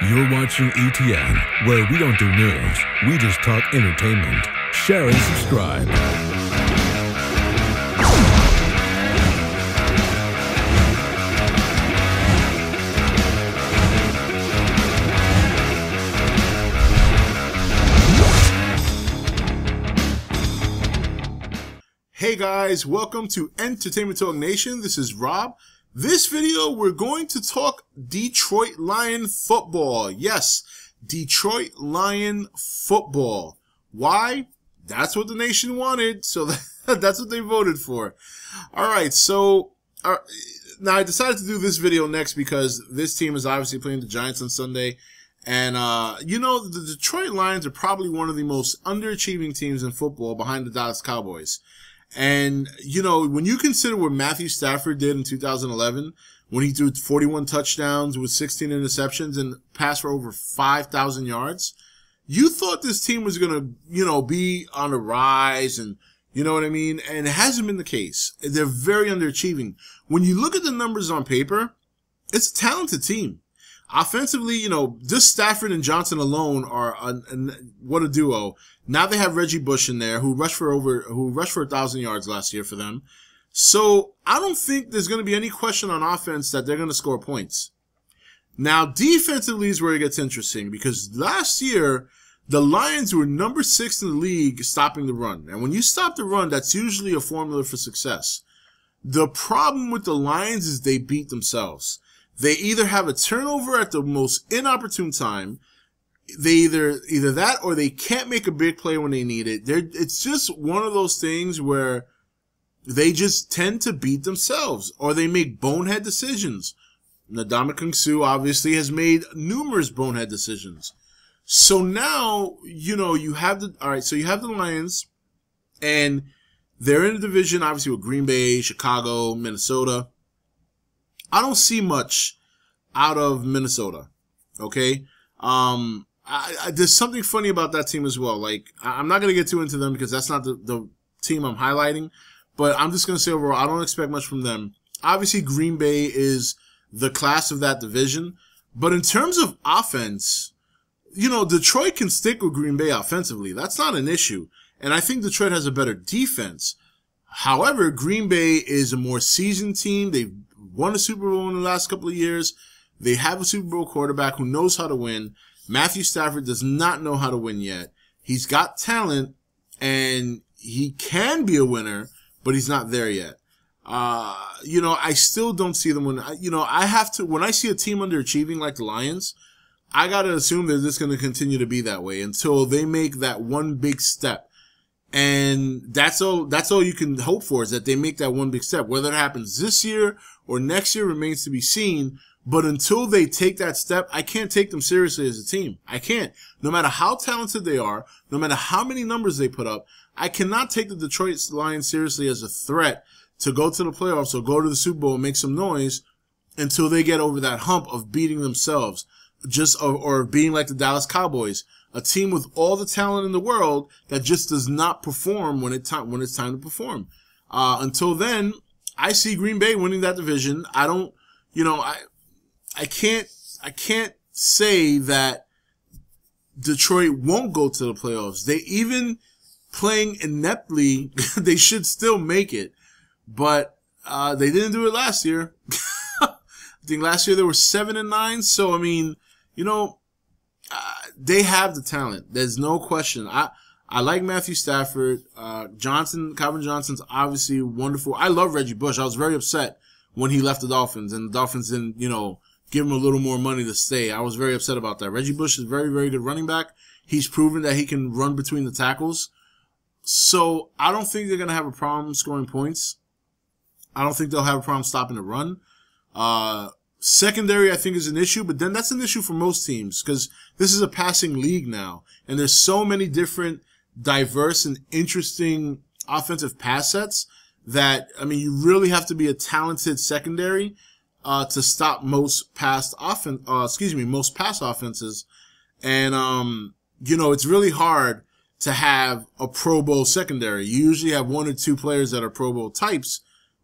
You're watching E.T.N, where we don't do news, we just talk entertainment. Share and subscribe. Hey guys, welcome to Entertainment Talk Nation. This is Rob. This video, we're going to talk Detroit Lion football. Yes, Detroit Lion football. Why? That's what the nation wanted, so that's what they voted for. Alright, so now I decided to do this video next because this team is obviously playing the Giants on Sunday. And, you know, the Detroit Lions are probably one of the most underachieving teams in football behind the Dallas Cowboys. And, you know, when you consider what Matthew Stafford did in 2011, when he threw 41 touchdowns with 16 interceptions and passed for over 5,000 yards, you thought this team was going to, you know, be on a rise and, you know what I mean? And it hasn't been the case. They're very underachieving. When you look at the numbers on paper, it's a talented team. Offensively, you know, just Stafford and Johnson alone are what a duo. Now they have Reggie Bush in there, who rushed for 1,000 yards last year for them. So I don't think there's going to be any question on offense that they're going to score points. Now defensively is where it gets interesting because last year the Lions were number 6 in the league stopping the run, and when you stop the run, that's usually a formula for success. The problem with the Lions is they beat themselves. They either have a turnover at the most inopportune time. They either that or they can't make a big play when they need it. It's just one of those things where they just tend to beat themselves or they make bonehead decisions. Ndamukong Suh obviously has made numerous bonehead decisions. So now, you know, you have so you have the Lions and they're in a division obviously with Green Bay, Chicago, Minnesota. I don't see much out of Minnesota, okay? There's something funny about that team as well. Like, I'm not going to get too into them because that's not the team I'm highlighting, but I'm just going to say overall, I don't expect much from them. Obviously, Green Bay is the class of that division, but in terms of offense, you know, Detroit can stick with Green Bay offensively. That's not an issue, and I think Detroit has a better defense. However, Green Bay is a more seasoned team. They've won a Super Bowl in the last couple of years. They have a Super Bowl quarterback who knows how to win. Matthew Stafford does not know how to win yet. He's got talent, and he can be a winner, but he's not there yet. You know, I still don't see them win. You know, when I see a team underachieving like the Lions, I got to assume they're just going to continue to be that way until they make that one big step. And that's all you can hope for is that they make that one big step. Whether it happens this year or next year remains to be seen. But until they take that step, I can't take them seriously as a team. I can't. No matter how talented they are, no matter how many numbers they put up, I cannot take the Detroit Lions seriously as a threat to go to the playoffs or go to the Super Bowl and make some noise until they get over that hump of beating themselves, or being like the Dallas Cowboys. A team with all the talent in the world that just does not perform when it's time to perform. Until then, I see Green Bay winning that division. I don't, you know, I can't say that Detroit won't go to the playoffs. They even playing ineptly, they should still make it, but they didn't do it last year. I think last year they were 7-9. So I mean, you know. They have the talent. There's no question. I like Matthew Stafford. Calvin Johnson's obviously wonderful. I love Reggie Bush. I was very upset when he left the Dolphins and the Dolphins didn't, you know, give him a little more money to stay. I was very upset about that. Reggie Bush is a very, very good running back. He's proven that he can run between the tackles. So I don't think they're going to have a problem scoring points. I don't think they'll have a problem stopping the run. Secondary, I think, is an issue, but then that's an issue for most teams because this is a passing league now, and there's so many different, diverse, and interesting offensive pass sets that, I mean, you really have to be a talented secondary to stop most pass offenses, and you know, it's really hard to have a Pro Bowl secondary. You usually have 1 or 2 players that are Pro Bowl types.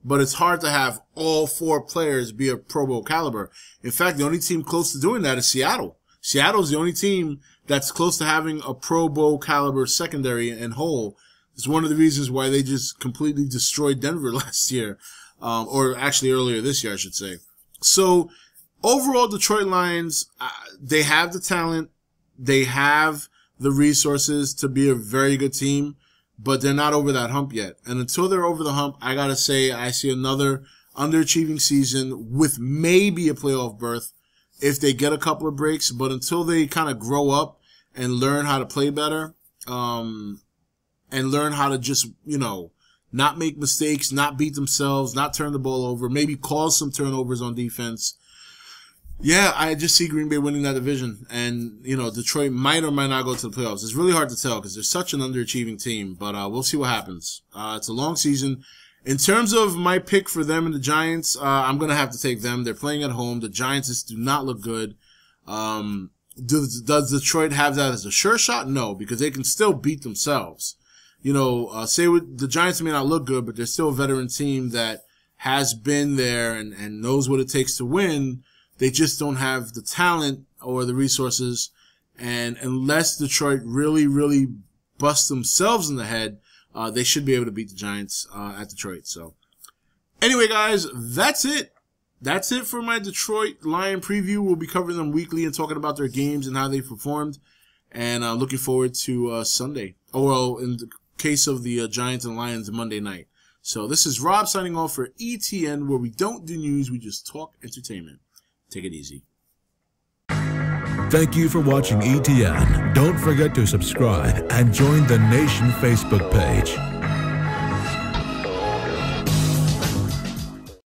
But it's hard to have all 4 players be a Pro Bowl caliber. In fact, the only team close to doing that is Seattle. Seattle's the only team that's close to having a Pro Bowl caliber secondary and whole. It's one of the reasons why they just completely destroyed Denver last year, or actually earlier this year, I should say. So overall, Detroit Lions, they have the talent, they have the resources to be a very good team, but they're not over that hump yet. And until they're over the hump, I gotta say, I see another underachieving season with maybe a playoff berth if they get a couple of breaks. But until they kind of grow up and learn how to play better, and learn how to just, not make mistakes, not beat themselves, not turn the ball over, maybe cause some turnovers on defense. Yeah, I just see Green Bay winning that division. And, Detroit might or might not go to the playoffs. It's really hard to tell because they're such an underachieving team. But we'll see what happens. It's a long season. In terms of my pick for them and the Giants, I'm going to have to take them. They're playing at home. The Giants just do not look good. Does Detroit have that as a sure shot? No, because they can still beat themselves. The Giants may not look good, but they're still a veteran team that has been there and knows what it takes to win. They just don't have the talent or the resources. And unless Detroit really, really busts themselves in the head, they should be able to beat the Giants at Detroit. So anyway, guys, that's it. That's it for my Detroit Lion preview. We'll be covering them weekly and talking about their games and how they performed. And looking forward to Sunday. Well, in the case of the Giants and Lions, Monday night. So this is Rob signing off for E.T.N, where we don't do news, we just talk entertainment. Take it easy. Thank you for watching E.T.N. Don't forget to subscribe and join the Nation Facebook page.